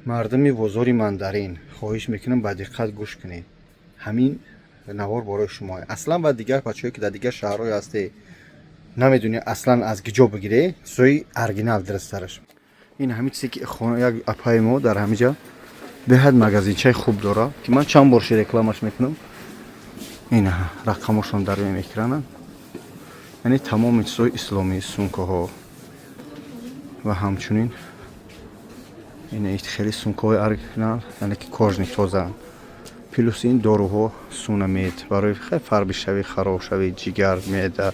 мардуми бозори мандарин, хоҳиш мекунам ба диққат гӯш кунед. Ҳамин навор борои шумо. Аслан ба дигар бачаҳое ки дар дигар шаҳрҳое ҳастед, намедонӣ аслан аз киҷо бигиред, сои оригинал дурусттараш. Ин ҳамин чизе ки як апаи мо дар ҳамиҷа беҳад магазинчаи хуб дора, ки ман чанд борши рекламаш мекунам. Ин рақамошон дар рои экрана. Яъне тамоми чизои исломӣ, сумкаҳо ва ҳамчунин ин хеле сумкаҳои оригинал, яъне ки кожни тоза. Плюс ин доруҳо сунамед барои фарбишавӣ, харобшавӣ ҷигар, меъда,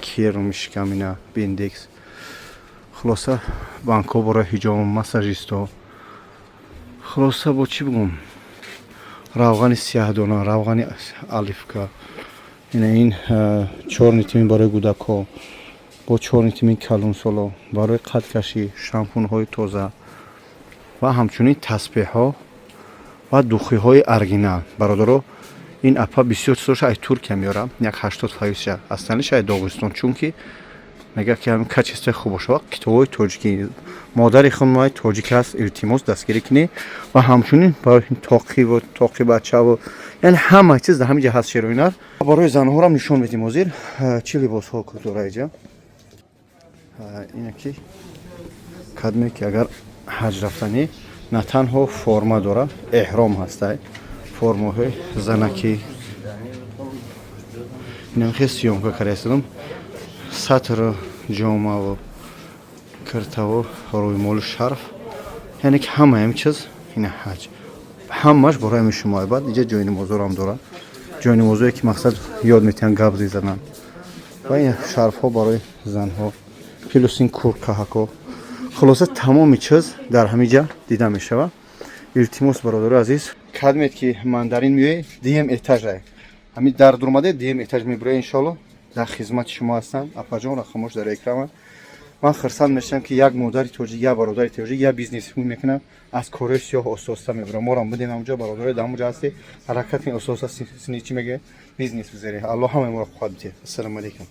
кирм, шикамина, бендекс. Хулоса банкҳо барои ҳиҷома, массажистҳо. Хулоса бо чӣ бигӯм? Равғани сияҳдона, равғани алифка. Ин 4 нитмин барои кӯдакҳо, бо 4 нитмин калонсоло, барои қадкашӣ, шампунҳои тоза ва ҳамчунин тасбеҳҳо ва духиҳои оригинал. Бародаро, ин апа бисёр чизоша аз Туркия меорам, як 80% асланиш аз Доғистон, чунки мегӯяд ки ҳамин качествои хуб боша. Китобҳои тоҷикӣ, модари хонумаи тоҷик аст, илтимос дастгирӣ кунед ва ҳамчунин барои тоқи бачаву, яъне ҳама чиз дар ҳамин ҷо ҳаст. шероинар барои занҳорам нишон медиҳем. ҳозир чӣ либосҳо дора иҷа? Ина ки кадме ки агар ҳаҷ рафтанӣ, на танҳо форма дора, эҳром ҳастай, формаҳои занакӣ. Ин хеле сиёмка кардем. Сатр ҷомаву киртаву рӯймолу шарф, яъне ки ҳамаи чиз ин ҳаҷ. Ҳамаш барои ҳамин шумо. Баъд иҷа ҷойи намозорам дора. ҷойи намозое ки мақсад ёд метиҳанд гап зиданан. Ва ин шарфҳо барои занҳо, плюс ин курткаҳако. Хулоса тамоми чиз дар ҳамин ҷа дида мешавад. Илтимос бародари азиз, кадмед ки мандарин меояд, дм этажа. ҳамин дар дурмаде дм этаж мебуред, иншоалло дар хизмати шумо ҳастам. Апаҷон рақамош дар экрана. ман хурсанд мешавам ки як модари тоҷик, як бародари тоҷик, як бизнес мекунам, аз кораи сиёҳ ососта мебурам. морам будем ҳамҷо, бародари дар ҳамҷо ҳастед, ҳаракат ососта сини чӣ меге бизнес бизаред. аллоҳ ҳамаи моро хухад бидиҳад. ассалому алайкум.